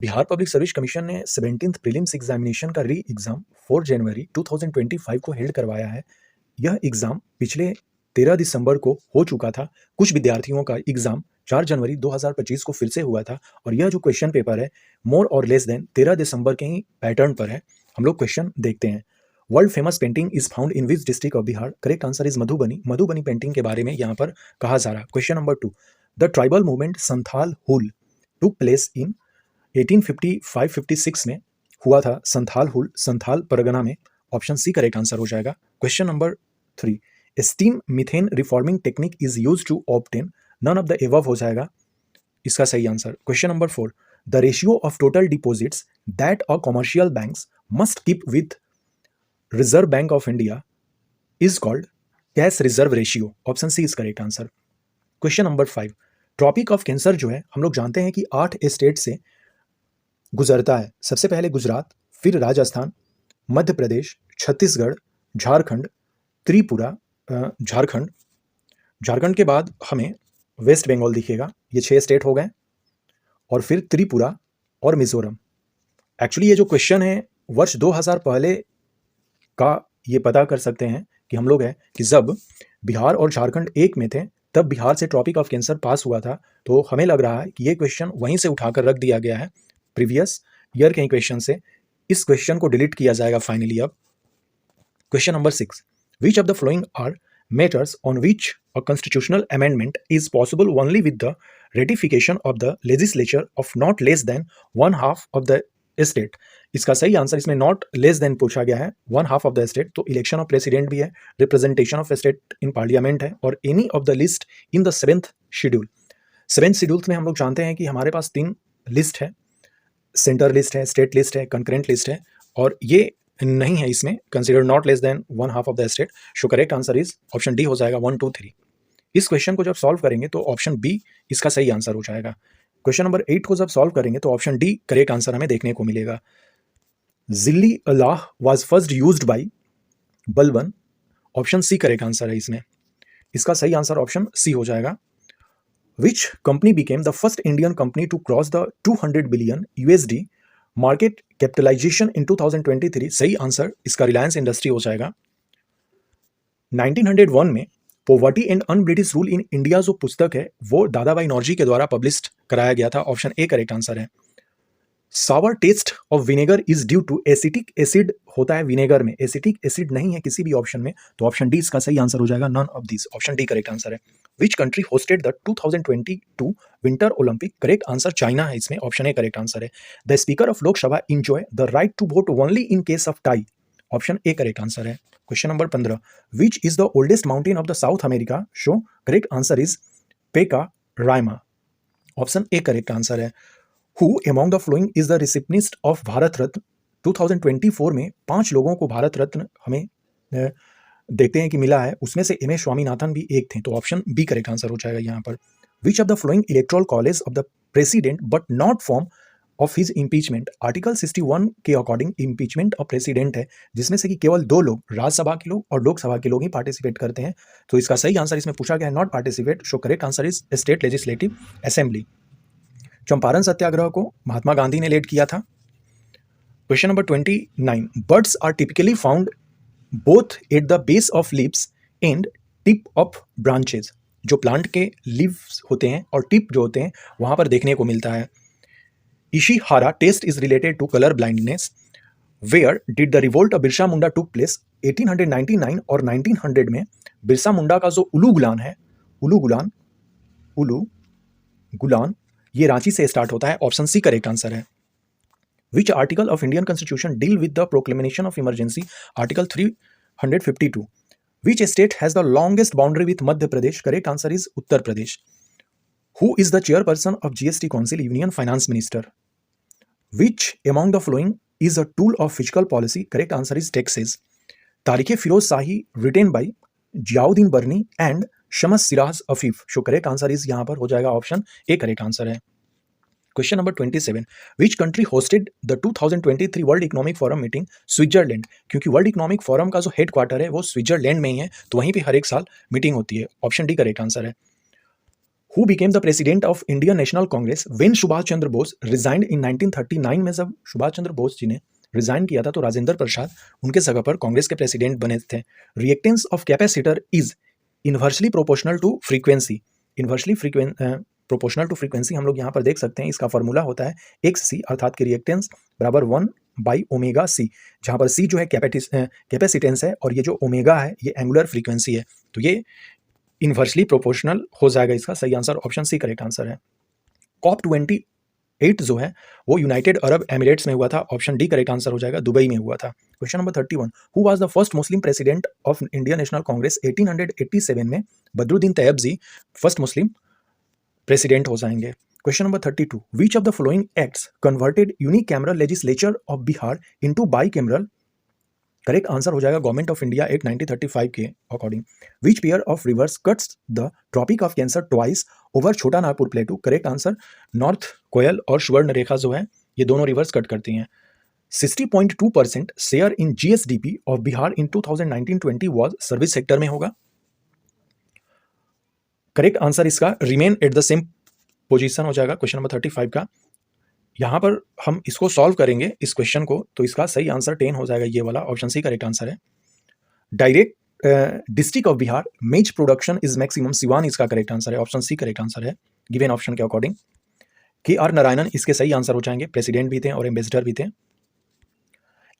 Bihar public service commission ने 17th prelims examination का री एग्जाम 4 जनवरी 2025 को हेल्ड करवाया है। यह एग्जाम पिछले 13 दिसंबर को हो चुका था। कुछ विद्यार्थियों का एग्जाम 4 जनवरी 2025 को फिर से हुआ था और यह जो क्वेश्चन पेपर है मोर और लेस देन 13 दिसंबर के ही पैटर्न पर है। हम लोग क्वेश्चन देखते हैं। World famous painting is found in which district of Bihar? Correct answer is Madhubani. Madhubani painting के बारे में यहाँ पर कहा जा रहा है। Question number 2, the tribal movement Santhal Hul took place in 1855-56 में हुआ था। संथाल हुल संथाल परगना में। ऑप्शन सी करेक्ट आंसर हो जाएगा। Question number 3, steam methane reforming technique is use to obtain. None of the above हो जाएगा इसका सही answer. Question number 4, the ratio of total deposits that a commercial banks must keep with Reserve Bank of India is called cash reserve ratio. Option C is correct answer. Question number 5, Tropic of Cancer जो है हम लोग जानते हैं कि 8 state से गुजरता है। सबसे पहले गुजरात, फिर राजस्थान, मध्य प्रदेश, छत्तीसगढ़, झारखंड, त्रिपुरा, झारखंड के बाद हमें वेस्ट बंगाल दिखेगा। ये 6 स्टेट हो गए और फिर त्रिपुरा और मिजोरम। एक्चुअली ये जो क्वेश्चन है वर्ष 2000 पहले का ये पता कर सकते हैं कि हम लोग है कि जब बिहार और झारखंड एक में थे तब बिहार से ट्रॉपिक ऑफ कैंसर पास हुआ था। तो हमें लग रहा है कि ये क्वेश्चन वहीं से उठाकर रख दिया गया है प्रीवियस ईयर के क्वेश्चन से। इस क्वेश्चन को डिलीट किया जाएगा फाइनली अब। Question number 6, which of the following are matters on which a constitutional amendment is possible only with the ratification of the legislature of not less than 1/2 of the state. इसका सही answer इसमें not less then पूछा गया है, 1/2 of the state. तो election of president भी है, representation of state in parliament है और any of the list in the 7th schedule. 7th schedule में हम लोग जानते हैं कि हमारे पास 3 लिस्ट है, सेंटर लिस्ट है, स्टेट लिस्ट है, कंकरेंट लिस्ट है और ये नहीं है इसमें consider not less than 1/2 of the state. So correct answer is option D हो जाएगा 1, 2, 3। इस क्वेश्चन को जब सॉल्व करेंगे तो ऑप्शन बी इसका सही आंसर हो जाएगा। क्वेश्चन नंबर 8 को जब सॉल्व करेंगे तो ऑप्शन डी करेक्ट आंसर हमें देखने को मिलेगा। जिल्ली अल्लाह was first used by Balban. Option C correct answer है इसमें। इसका सही आंसर ऑप्शन सी हो जाएगा। Which company became the first Indian company to cross the 200 billion USD market capitalization in 2023? सही आंसर इसका रिलायंस इंडस्ट्री हो जाएगा। 1901 में poverty and un British rule in India जो पुस्तक है वो दादा भाई नौरोजी के द्वारा पब्लिश कराया गया था। ऑप्शन ए करेक्ट आंसर है। Sour taste of vinegar is due to acetic acid होता है विनेगर में, एसिटिक एसिड नहीं है किसी भी ऑप्शन में। तो ऑप्शन डी इसका सही आंसर हो जाएगा। None of this, option D correct answer है। Which country hosted the 2022 winter Olympic? Correct answer China है इसमें। ऑप्शन ए करेक्ट आंसर है। The speaker of Lok Sabha enjoy the right to vote only in case of tie? Option A correct answer है। Question number 15, which is the oldest mountain of the south America? Show correct answer is पेका Raima. Option A correct answer है। Who among the following is the recipient of Bharat Ratna? 2024 में 5 लोगों को भारत रत्न हमें देखते हैं कि मिला है, उसमें से एम एस स्वामीनाथन भी एक थे। तो ऑप्शन बी करेक्ट आंसर हो जाएगा यहाँ पर। विच of the flowing electoral college of the president but not form of his impeachment? Article 61 के अकॉर्डिंग इम्पीचमेंट ऑफ प्रेसिडेंट है जिसमें से कि केवल 2 लोग, राज्यसभा के लोग और लोकसभा के लोग ही पार्टिसिपेट करते हैं। तो इसका सही आंसर इसमें पूछा गया है not participate. So correct answer is state legislative assembly. Champaran Satyagraha को महात्मा गांधी ने लीड किया था। Question number 29, birds are typically found both at the base of leaves and tip of branches. जो प्लांट के लीव्स होते हैं और टिप जो होते हैं वहां पर देखने को मिलता है। Ishihara test is related to colour blindness. Where did the revolt of Birsa Munda took place? 1899 और 1900 में बिरसा मुंडा का जो उलू गुलान ये रांची से स्टार्ट होता है। ऑप्शन सी करेक्ट आंसर है। Which article of Indian constitution deal with the proclamation of emergency? Article 352। Which state has the longest boundary with Madhya Pradesh? Correct answer is Uttar Pradesh. Who is the chairperson of GST council? Union finance minister. Which among the following is a tool of physical policy? Correct answer is taxes. Tarikh Firoz Shahi written by Ziauddin Barani and Shams Siraj Afif. Show correct answer is यहाँ पर हो जाएगा option A correct answer है। Question number 27, which country hosted the 2023 world economic forum meeting? Switzerland, क्योंकि world economic forum का जो head quarter है वो स्विट्जरलैंड में ही है, तो वहीं पे हर एक साल मीटिंग होती है। ऑप्शन डी करेक्ट आंसर है। Who became the president of Indian National Congress when Subhash Chandra Bose resigned in 1939 में जब सुभाष चंद्र बोस जी ने रिजाइन किया था तो राजेंद्र प्रसाद उनके जगह पर कांग्रेस के प्रेसिडेंट बने थे। Reactance of capacitor is inversely proportional to frequency. Inversely proportional to frequency हम लोग यहाँ पर देख सकते हैं, इसका फॉर्मूला होता है XC अर्थात कि रिएक्टेंस बराबर 1/ओमेगा C, जहाँ पर C जो है कैपेसिटेंस है और ये जो ओमेगा है ये एंगुलर फ्रीक्वेंसी है, तो ये इन्वर्सली प्रोपोर्शनल हो जाएगा। इसका सही answer option C correct answer है। COP28 जो है वो यूनाइटेड अरब एमिरेट्स में हुआ था, ऑप्शन डी करेक्ट आंसर हो जाएगा, दुबई में हुआ था। Question number 31, who was the first Muslim president of Indian National Congress 1887 में? Badruddin Tyab ji first Muslim president हो जाएंगे। Question number 32, which of the following acts converted unicameral legislature of Bihar into bicameral? Correct answer हो जाएगा government of India act 1935 के according. Which pair of rivers cuts the tropic of cancer twice over Chota Nagpur plateau? Correct answer north कोयल और सुवर्ण रेखा जो है ये दोनों reverse cut करती हैं। 60.2% share in GSDP of Bihar in 2019-20 was service sector में होगा। करेक्ट आंसर इसका remain at the same position हो जाएगा क्वेश्चन नंबर 35 का। यहाँ पर हम इसको सॉल्व करेंगे इस क्वेश्चन को, तो इसका सही आंसर 10 हो जाएगा, ये वाला ऑप्शन सी करेक्ट आंसर है। डायरेक्ट डिस्ट्रिक्ट ऑफ बिहार मेज प्रोडक्शन इज मैक्सिमम, सिवान इसका करेक्ट आंसर है, ऑप्शन सी करेक्ट आंसर है गिवन ऑप्शन के अकॉर्डिंग। KR नारायणन इसके सही आंसर हो जाएंगे, प्रेसिडेंट भी थे और एम्बेसडर भी थे।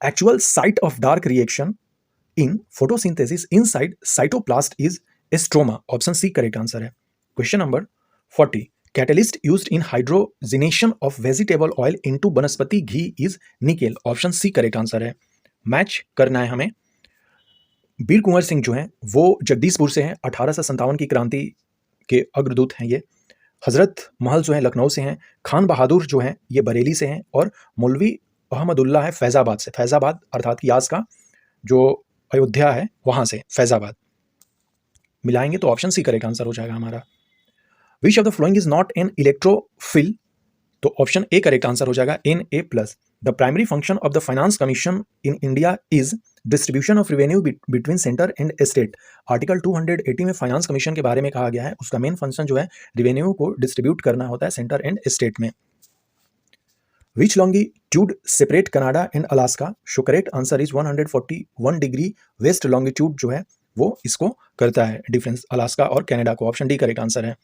Actual site of dark reaction in photosynthesis inside cytoplast is stroma, option C correct answer है। Question number 40, catalyst used in hydrogenation of vegetable oil into vanaspati ghee is nickel, option C correct answer है। Match करना है हमें। वीर कुंवर सिंह जो हैं वो जगदीशपुर से हैं, 1857 की क्रांति के अग्रदूत हैं ये। हजरत महल जो है लखनऊ से हैं। खान बहादुर जो हैं ये बरेली से हैं और मौलवी अहमदुल्ला है फैज़ाबाद से, फैज़ाबाद अर्थात कि आज का जो अयोध्या है वहाँ से, फैज़ाबाद मिलाएंगे तो ऑप्शन सी करेक्ट आंसर हो जाएगा हमारा। विच of the following is not an electrophile, तो ऑप्शन ए करेक्ट आंसर हो जाएगा Na+। The primary function of the finance commission in India is distribution of revenue between centre and state. Article 280 में finance commission के बारे में कहा गया है, उसका मेन फंक्शन जो है रेवेन्यू को डिस्ट्रीब्यूट करना होता है सेंटर एंड स्टेट में। Which longitude separate Canada and Alaska? So correct answer is 141 degree west longitude जो है वो इसको करता है डिफरेंस, अलास्का और कनाडा को, ऑप्शन डी करेक्ट आंसर है।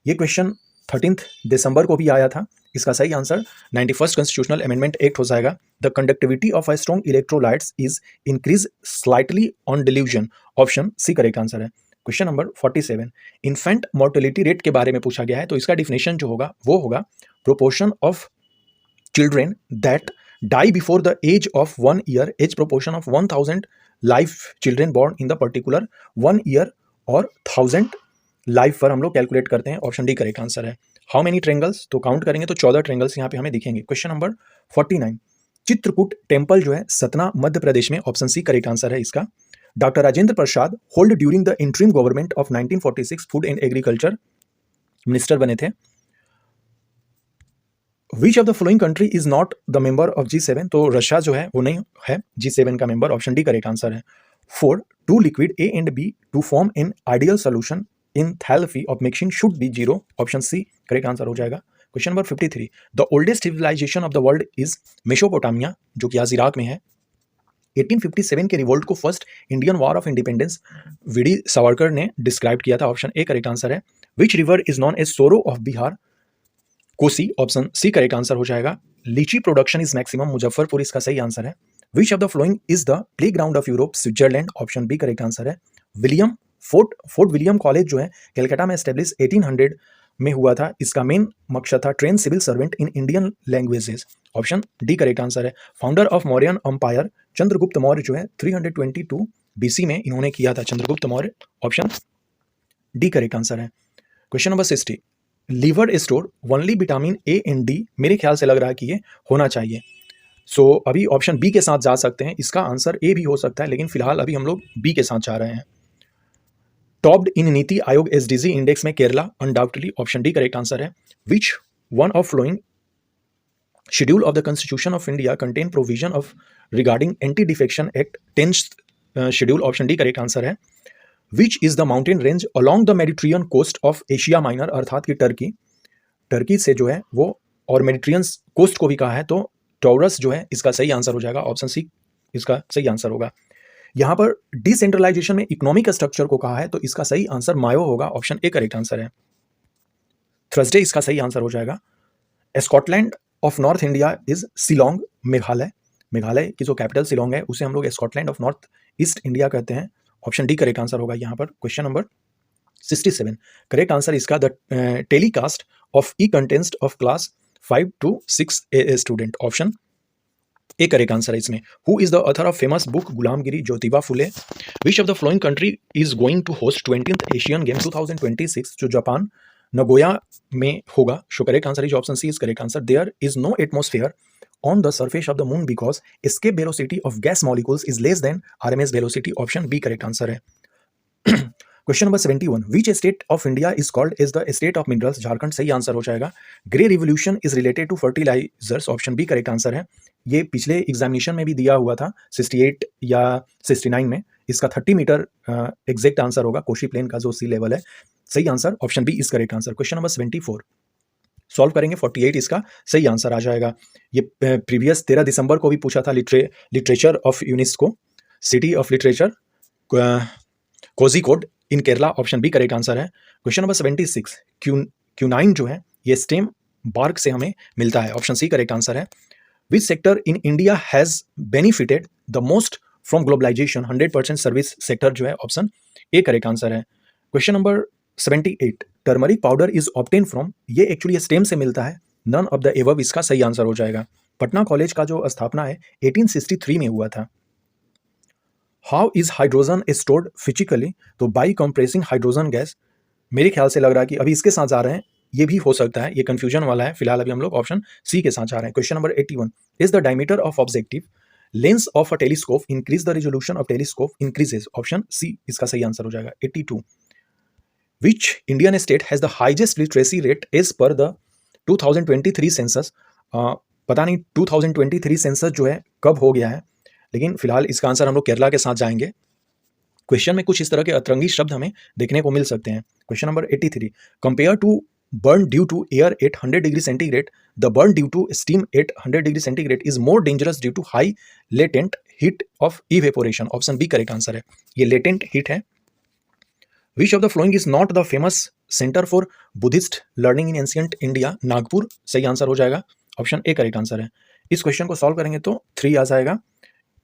ये क्वेश्चन 13 दिसंबर को भी आया था, इसका सही answer 91st constitutional amendment act हो जाएगा। The conductivity of a strong electrolytes is increase slightly on dilution, option C correct answer है। Question number 47, infant mortality rate के बारे में पूछा गया है, तो इसका डिफिनेशन जो होगा वो होगा proportion of children that die before the age of 1 year age proportion of 1000 life children born in the particular 1 year और 1000 लाइफ पर हम लोग कैलकुलेट करते हैं, ऑप्शन डी करेक्ट आंसर है। हाउ मेनी ट्रेंगल्स, तो काउंट करेंगे तो 14 ट्रेंगल्स यहाँ पे हमें दिखेंगे। क्वेश्चन नंबर 49, चित्रकूट टेम्पल जो है सतना मध्य प्रदेश में, ऑप्शन सी करेक्ट आंसर है इसका। Doctor Rajendra Prasad hold during the interim government of 1946 food and agriculture minister बने थे। विच of the following country is not the member of G7, तो रशिया जो है वो नहीं है G7 का member, option D correct answer है। 4, two liquid A and B to form an ideal solution enthalpy of mixing should be 0, option C correct answer हो जाएगा। Question number 53, the oldest civilization of the world is Mesopotamia, जो कि आज Iraq में है। 1857 के revolt को first Indian war of independence V D Savarkar ने डिस्क्राइब किया था, ऑप्शन ए करेक्ट आंसर है। Which river is known as sorrow of Bihar? Kosi, option C correct answer हो जाएगा। लीची प्रोडक्शन इज मैक्सिमम, मुजफ्फरपुर इसका सही आंसर है। Which of the following is the playground of Europe? Switzerland, option B correct answer है। William Fort William college जो है कलकत्ता में एस्टेब्लिश 1800 में हुआ था, इसका मेन मकसद था train civil servant in Indian languages, option D correct answer है। Founder of Mauryan empire Chandragupta Maurya जो है 322 BC में इन्होंने किया था, Chandragupta Maurya, option D correct answer है। Question number 60, liver store only vitamin A and D, मेरे ख्याल से लग रहा है कि ये होना चाहिए, सो अभी ऑप्शन बी के साथ जा सकते हैं, इसका आंसर ए भी हो सकता है लेकिन फिलहाल अभी हम लोग बी के साथ जा रहे हैं। Topped in NITI Aayog SDG index में Kerala undoubtedly, option D correct answer है। Which one of following schedule of the constitution of India contain provision of regarding anti defection act 10th schedule, option D correct answer है। Which is the mountain range along the Mediterranean coast of Asia Minor, अर्थात कि Turkey से जो है वो, और मेडिट्रियन coast को भी कहा है, तो टॉरस जो है इसका सही आंसर हो जाएगा, ऑप्शन सी इसका सही आंसर होगा। यहाँ पर डिसेंट्रलाइजेशन में इकोनॉमिक स्ट्रक्चर को कहा है, तो इसका सही आंसर मायो होगा, ऑप्शन ए करेक्ट आंसर है। थर्सडे इसका सही आंसर हो जाएगा। Scotland of north India is Shillong, Meghalaya. Meghalaya की जो कैपिटल शिलोंग है उसे हम लोग Scotland of north east India कहते हैं, ऑप्शन डी करेक्ट आंसर होगा यहाँ पर। क्वेश्चन नंबर 67, करेक्ट आंसर इसका the telecast of E contents of class 5 to 6 student, option A correct answer है इसमें। Who is the author of famous book Gulamgiri, Jyotiba Phule. Which of the following country is going to host 20th Asian game 2026, जो Japan Nagoya में होगा। So correct answer is option C is correct answer. There is no atmosphere on the surface of the moon because escape velocity of gas molecules is less than RMS velocity, option B correct answer है। Question number 71, which state of India is called as the state of minerals, Jharkhand सही answer हो जाएगा। Grey revolution is related to fertilisers, option B correct answer है। ये पिछले examination में भी दिया हुआ था 68 या 69 में, इसका 30 मीटर एग्जैक्ट आंसर होगा, कोशी प्लेन का जो सी लेवल है। सही answer option B is correct answer. Question number 74 solve करेंगे, 48 इसका सही आंसर आ जाएगा। ये प्रीवियस 13 दिसंबर को भी पूछा था, literature of UNESCO, city of literature Kozhikode in Kerala, option B correct answer है। क्वेश्चन नंबर 76, क्यूनाइन जो है ये स्टेम बार्क से हमें मिलता है, ऑप्शन सी करेक्ट आंसर है। Which sector in India has benefited the most from globalisation, 100% service sector जो है, ऑप्शन ए करेक्ट आंसर है। Question number 78, turmeric powder is obtain from, ये एक्चुअली स्टेम से मिलता है, नन ऑफ द एबव इसका सही आंसर हो जाएगा। पटना कॉलेज का जो स्थापना है 1863 में हुआ था। How is hydrogen stored physically, तो बाई कंप्रेसिंग हाइड्रोजन गैस, मेरे ख्याल से लग रहा है कि अभी इसके साथ जा रहे हैं, ये भी हो सकता है, ये कंफ्यूजन वाला है, फिलहाल अभी हम लोग ऑप्शन सी के साथ जा रहे हैं। Question number 81, is the diameter of objective lens of a telescope increase the resolution of telescope, increases, option C इसका सही आंसर हो जाएगा। 82, Which Indian state has the highest literacy rate as per the 2023 census, पता नहीं 2023 census जो है कब हो गया है, लेकिन फिलहाल इसका आंसर हम लोग केरला के साथ जाएंगे। क्वेश्चन में कुछ इस तरह के अतरंगी शब्द हमें देखने को मिल सकते हैं। Question number 83, compare to burn due to air at 100 degree centigrade, the burn due to steam at 100 degree centigrade is more dangerous due to high latent heat of evaporation, option B correct answer है। ये latent heat है। Which of the following is not the famous center for Buddhist learning in ancient India, Nagpur सही answer हो जाएगा, option A correct answer है। इस question को solve करेंगे तो 3 आ जाएगा,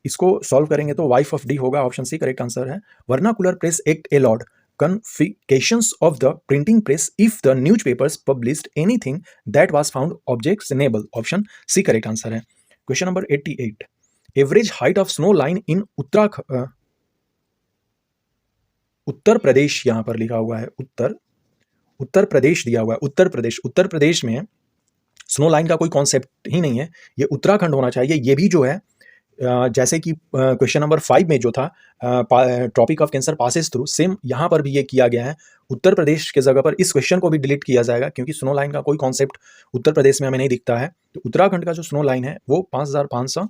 इसको सॉल्व करेंगे तो वाइफ ऑफ डी होगा, ऑप्शन सी करेक्ट आंसर है। Vernacular press act allowed confiscations of the printing press if the newspapers published anything that was found objectionable, option C correct answer है। Question number 88, average height of snow line in Uttar Pradesh, यहां पर लिखा हुआ है उत्तर प्रदेश दिया हुआ है, उत्तर प्रदेश में स्नो लाइन का कोई कॉन्सेप्ट ही नहीं है, ये उत्तराखंड होना चाहिए। ये भी जो है जैसे कि क्वेश्चन नंबर 5 में जो था Tropic of Cancer passes through, same यहाँ पर भी ये किया गया है। उत्तर प्रदेश के जगह पर इस क्वेश्चन को भी डिलीट किया जाएगा क्योंकि स्नो लाइन का कोई कॉन्सेप्ट उत्तर प्रदेश में हमें नहीं दिखता है। तो उत्तराखंड का जो स्नो लाइन है वो 5500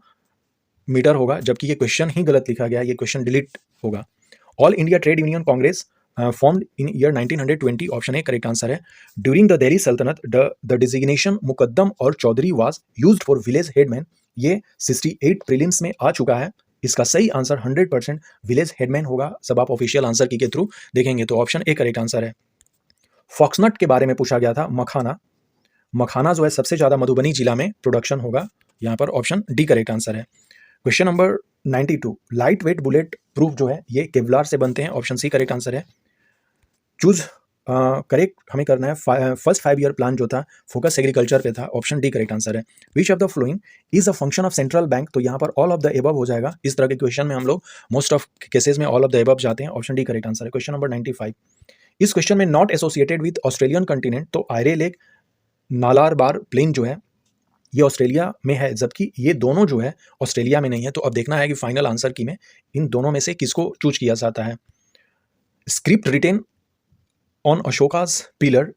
मीटर होगा, जबकि ये क्वेश्चन ही गलत लिखा गया है, ये क्वेश्चन डिलीट होगा। All India Trade Union Congress formed in year 1920, option A correct answer है। ड्यूरिंग द दिल्ली सल्तनत द डिजिग्नेशन मुकद्दम और चौधरी was used for village headman, ये 68 प्रीलिम्स में आ चुका है। इसका सही आंसर 100% विलेज हेडमैन होगा। सब आप ऑफिशियल आंसर की के थ्रू देखेंगे तो ऑप्शन ए करेक्ट आंसर है। फॉक्सनट के बारे में पूछा गया था, मखाना जो है सबसे ज्यादा मधुबनी जिला में प्रोडक्शन होगा, यहाँ पर ऑप्शन डी करेक्ट आंसर है। Question number 92, light weight bullet proof जो है ये केवलार से बनते हैं, ऑप्शन सी करेक्ट आंसर है। चूज करेक्ट हमें करना है। फर्स्ट 5 ईयर प्लान जो था फोकस एग्रीकल्चर पे था, ऑप्शन डी करेक्ट आंसर है। Which of the following is a function of central bank, तो यहाँ पर ऑल ऑफ द एबव हो जाएगा। इस तरह के क्वेश्चन में हम लोग मोस्ट ऑफ केसेस में ऑल ऑफ द एबव जाते हैं, ऑप्शन डी करेक्ट आंसर है। क्वेश्चन नंबर 95, इस क्वेश्चन में not associated with Australian continent, तो आयरे लेक नालारबार प्लेन जो है ये ऑस्ट्रेलिया में है, जबकि ये दोनों जो है ऑस्ट्रेलिया में नहीं है। तो अब देखना है कि फाइनल आंसर की में इन दोनों में से किसको चूज किया जाता है। Script written on Ashoka's pillar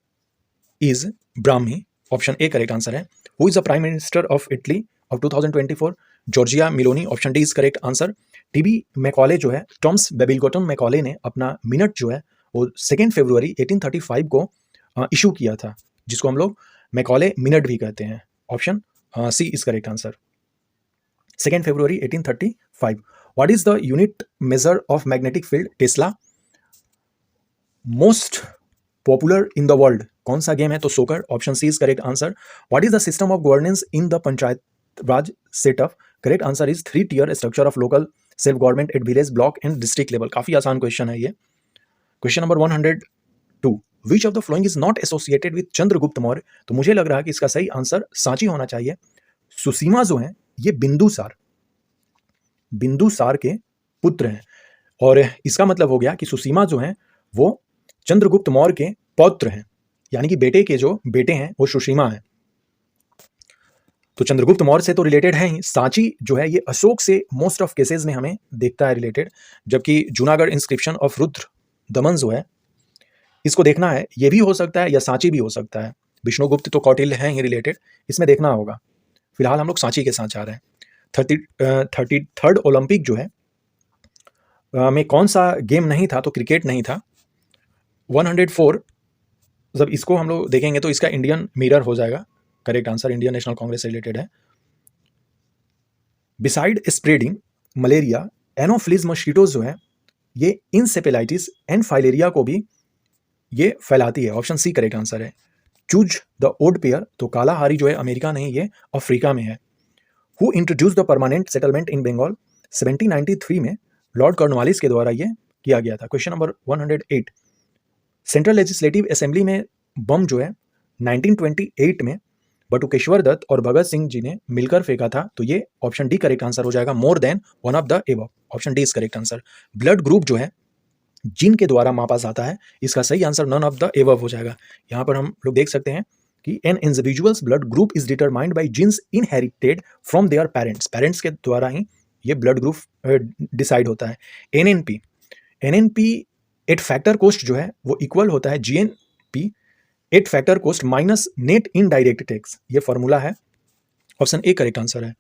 is Brahmi, option A correct answer है। Who is the prime minister of Italy of 2024, Giorgia Meloni, option D is correct answer. TB Macaulay जो है, टॉम्स बेबिलगॉटन मैकॉले ने अपना मिनट जो है वो 2 फरवरी 1835 को इशू किया था, जिसको हम लोग मैकॉले मिनट भी कहते हैं। Option C is correct answer. 2 फरवरी 1835। What is the unit measure of magnetic field? Tesla. Most popular in the world कौन सा गेम है? तो soccer. Option C is correct answer. What is the system of governance in the panchayat raj setup? Correct answer is 3 tier structure of local self government at village, block and district level. काफी आसान question है ये। Question number 102। Which of the following is not associated with Chandragupta Maurya? तो मुझे लग रहा है कि इसका सही आंसर सांची होना चाहिए। सुसीमा जो है ये बिंदुसार के पुत्र हैं, और इसका मतलब हो गया कि सुसीमा जो हैं वो चंद्रगुप्त मौर्य के पौत्र हैं, यानी कि बेटे के जो बेटे हैं वो सुसीमा हैं। तो चंद्रगुप्त मौर्य से तो रिलेटेड है ही। सांची जो है ये अशोक से मोस्ट ऑफ केसेस में हमें देखता है रिलेटेड, जबकि जूनागढ़ इंस्क्रिप्शन ऑफ रुद्र दमन जो है इसको देखना है, ये भी हो सकता है या सांची भी हो सकता है। विष्णुगुप्त तो कौटिल्य हैं ही रिलेटेड, इसमें देखना होगा। फिलहाल हम लोग सांची के साथ जा रहे हैं। 33rd ओलंपिक जो है में कौन सा गेम नहीं था? तो क्रिकेट नहीं था। 104 जब इसको हम लोग देखेंगे तो इसका इंडियन मिरर हो जाएगा। Correct answer Indian National Congress से रिलेटेड है। बिसाइड स्प्रेडिंग मलेरिया, एनोफ्लिज मस्कीटोज जो है ये इंसेफेलाइटिस एंड फाइलेरिया को भी ये फैलाती है। ऑप्शन सी करेक्ट आंसर है। चूज द ओड पेयर, तो कालाहारी जो है अमेरिका नहीं, ये अफ्रीका में है। Who introduce the Permanent Settlement in Bengal? 1793 में लॉर्ड कॉर्नवालिस के द्वारा ये किया गया था। Question number 108। Central legislative assembly में बम जो है 1928 में बटुकेश्वर दत्त और भगत सिंह जी ने मिलकर फेंका था, तो ये ऑप्शन डी करेक्ट आंसर हो जाएगा। More than one of the above. Option D is correct answer. Blood group जो है जिन के द्वारा मापा जाता है, इसका सही answer none of the above हो जाएगा। यहाँ पर हम लोग देख सकते हैं कि an individual's blood group is determined by genes inherited from their parents के द्वारा ही ये ब्लड ग्रुप डिसाइड होता है। एनएनपी एट फैक्टर कोस्ट जो है वो इक्वल होता है GNP eight factor cost minus net indirect tax. ये फॉर्मूला है। ऑप्शन ए करेक्ट आंसर है।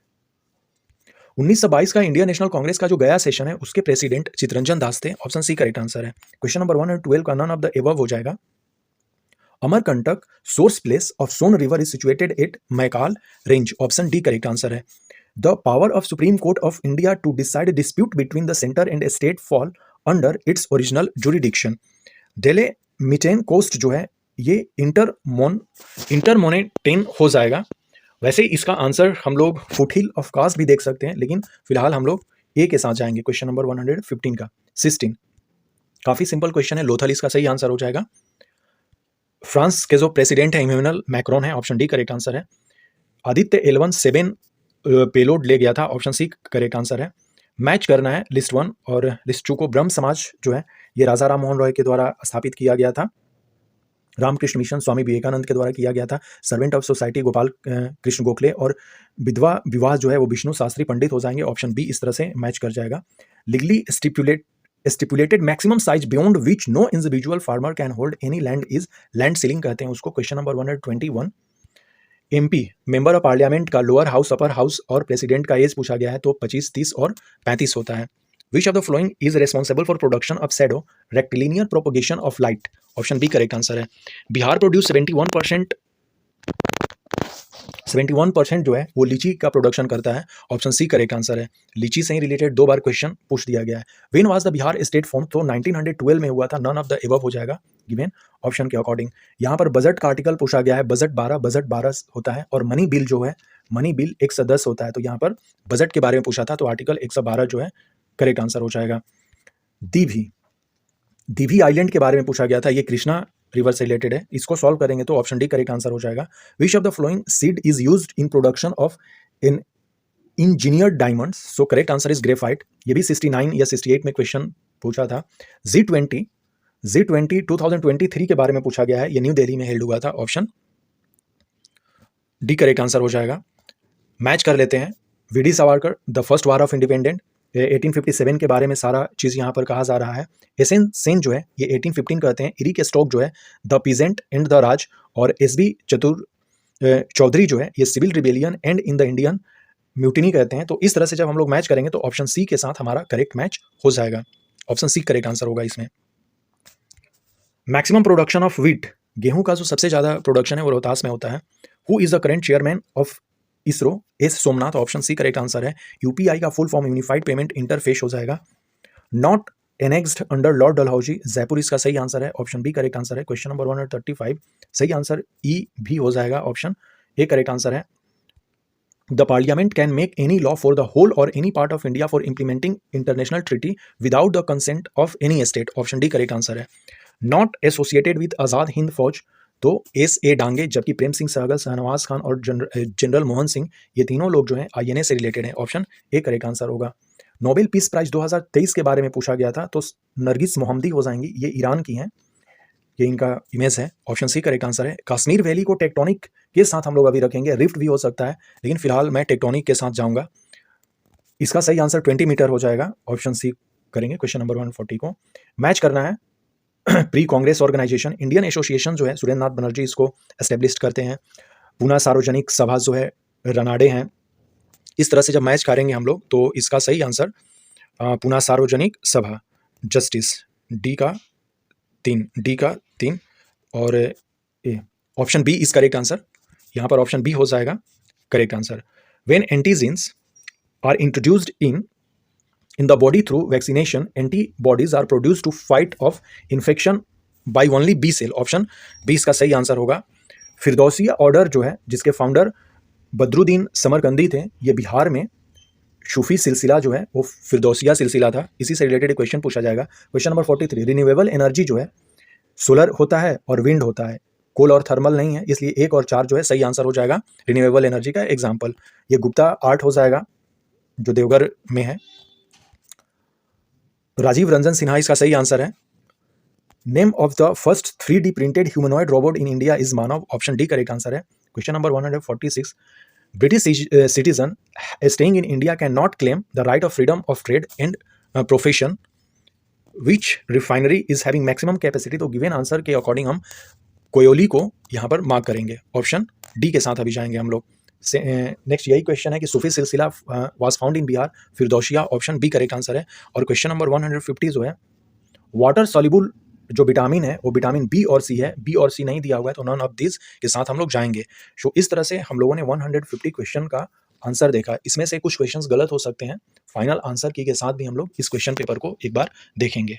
1922 का इंडियन नेशनल कांग्रेस का जो गया सेशन है उसके प्रेसिडेंट चितरंजन दास थे। ऑप्शन सी करेक्ट आंसर है। क्वेश्चन नंबर 112 का नन ऑफ द एबव हो जाएगा। Amarkantak source place of Son river is situated at Maikal range. Option D correct answer है। The power of supreme court of India to decide dispute between the centre and state fall under its original jurisdiction. Dalmatian coast जो है ये इंटरमोनेटेन हो जाएगा। वैसे इसका answer हम लोग फुटहिल ऑफ कास्ट भी देख सकते हैं, लेकिन फिलहाल हम लोग ए के साथ जाएंगे। क्वेश्चन नंबर 115 का सिस्टीन। काफी सिंपल क्वेश्चन है। लोथल इसका सही आंसर हो जाएगा। फ्रांस के जो प्रेसिडेंट है इमैनुअल मैक्रोन है। ऑप्शन डी करेक्ट आंसर है। आदित्य L1 7 पेलोड ले गया था। ऑप्शन सी करेक्ट आंसर है। मैच करना है लिस्ट 1 और लिस्ट 2 को। ब्रह्म समाज जो है ये राजा राम मोहन रॉय के द्वारा स्थापित किया गया था। रामकृष्ण मिशन स्वामी विवेकानंद के द्वारा किया गया था। Servant of society Gopal Krishna Gokhale, और विधवा विवाह जो है वो विष्णु शास्त्री पंडित हो जाएंगे। ऑप्शन बी इस तरह से मैच कर जाएगा। Legally stipulated maximum size beyond which no individual farmer can hold any land is land ceiling कहते हैं उसको। Question number 121। MP member of parliament का लोअर हाउस, अपर हाउस और प्रेसिडेंट का एज पूछा गया है, तो 25, 30 और 35 होता है। Which of the following is responsible for production of shadow rectilinear propagation of light? Option B correct answer है। बिहार प्रोड्यूस 71% जो है वो लीची का प्रोडक्शन करता है। ऑप्शन सी करेक्ट आंसर है। लीची से ही रिलेटेड 2 बार क्वेश्चन पूछ दिया गया है। When was the Bihar state form? तो 1912 में हुआ था। नन ऑफ द एबव हो जाएगा गिवन ऑप्शन के अकॉर्डिंग। यहाँ पर बजट का आर्टिकल पूछा गया है। बजट 12 होता है, और मनी बिल जो है मनी बिल 110 होता है। तो यहाँ पर बजट के बारे में पूछा था, तो आर्टिकल 112 जो है करेक्ट आंसर हो जाएगा। दीवी आइलैंड के बारे में पूछा गया था। ये कृष्णा रिवर से रिलेटेड है। इसको सॉल्व करेंगे तो ऑप्शन डी करेक्ट आंसर हो जाएगा। विच of the flowing seed is used in production of in engineered diamonds? So correct answer is graphite. ये भी 69 या 68 में क्वेश्चन पूछा था। G20 2023 के बारे में पूछा गया है। ये न्यू दिल्ली में हेल्ड हुआ था। ऑप्शन डी करेक्ट आंसर हो जाएगा। मैच कर लेते हैं। V D Savarkar the first war of independent 1857 के बारे में सारा चीज़ यहाँ पर कहा जा रहा है। एसएन सेन जो है ये 1815 कहते हैं। इरी के स्टॉक जो है the peasant and the Raj, और एसबी चौधरी जो है ये civil rebellion and in the Indian mutiny कहते हैं। तो इस तरह से जब हम लोग मैच करेंगे तो ऑप्शन सी के साथ हमारा करेक्ट मैच हो जाएगा। ऑप्शन सी करेक्ट आंसर होगा इसमें। मैक्सिमम प्रोडक्शन ऑफ व्हीट, गेहूं का जो सबसे ज़्यादा प्रोडक्शन है वो रोहतास में होता है। Who is the current chairman of ISRO? S Somnath. Option C correct answer है। यूपीआई का full form unified payment interface हो जाएगा। Not annexed under Lord Dalhousie, Jaipur इसका सही आंसर है। ऑप्शन बी करेक्ट आंसर है। क्वेश्चन नंबर 135 सही आंसर ई भी हो जाएगा। ऑप्शन ए करेक्ट आंसर है। The parliament can make any law for the whole or any part of India for implementing international treaty without the consent of any state. Option D correct answer है। Not associated with Azad Hind फौज, तो S A Dange, जबकि प्रेम सिंह सहगल, शहनवाज खान और general Mohan Singh ये तीनों लोग जो हैं आईएनए से रिलेटेड हैं। ऑप्शन ए करेक्ट आंसर होगा। नोबेल पीस प्राइज 2023 के बारे में पूछा गया था, तो नरगिस मोहम्मदी हो जाएंगी, ये ईरान की हैं, ये इनका इमेज है। ऑप्शन सी करेक्ट आंसर है। कश्मीर वैली को टेक्टोनिक के साथ हम लोग अभी रखेंगे, रिफ्ट भी हो सकता है, लेकिन फिलहाल मैं टेक्टोनिक के साथ जाऊंगा। इसका सही आंसर 20 मीटर हो जाएगा। ऑप्शन सी करेंगे। क्वेश्चन नंबर 140 को मैच करना है। Pre Congress organisation Indian Association जो है सुरेंद्र नाथ बनर्जी इसको एस्टेब्लिश करते हैं। पूना सार्वजनिक सभा जो है रनाडे हैं। इस तरह से जब मैच करेंगे हम लोग तो इसका सही आंसर पूना सार्वजनिक सभा, जस्टिस, डी का 3 और A. Option B is correct answer. यहाँ पर ऑप्शन बी हो जाएगा correct answer. When antigens are introduced in the body through vaccination, antibodies are produced to fight off infection by only B cell. Option B इसका सही answer होगा। फिरदौसिया order जो है जिसके फाउंडर बदरुद्दीन समरकंदी थे, ये बिहार में सूफी सिलसिला जो है वो फिरदौसिया सिलसिला था। इसी से रिलेटेड क्वेश्चन पूछा जाएगा। क्वेश्चन नंबर 43 रिन्यूएबल एनर्जी जो है सोलर होता है और विंड होता है, कोल और थर्मल नहीं है, इसलिए 1 और 4 जो है सही आंसर हो जाएगा रिन्यूएबल एनर्जी का एग्जाम्पल। ये गुप्ता आर्ट हो जाएगा जो देवघर में है। राजीव रंजन सिन्हा इसका सही आंसर है। Name of the first 3D printed humanoid robot in India is Manav. Option D correct answer है। Question number 146 British citizen staying in India cannot claim the right of freedom of trade and profession which refinery is having maximum capacity. तो given answer के according हम कोयोली को यहाँ पर mark करेंगे। Option D के साथ अभी जाएंगे हम लोग। नेक्स्ट यही क्वेश्चन है कि Sufi silsila was found in Bihar, Firdausia. Option B correct answer है। और क्वेश्चन नंबर 150 जो है वाटर सॉल्युबल जो विटामिन है वो विटामिन बी और सी है, बी और सी नहीं दिया हुआ है, तो नन ऑफ दिस के साथ हम लोग जाएंगे। सो इस तरह से हम लोगों ने 150 क्वेश्चन का आंसर देखा। इसमें से कुछ क्वेश्चंस गलत हो सकते हैं, फाइनल आंसर की के साथ भी हम लोग इस क्वेश्चन पेपर को एक बार देखेंगे।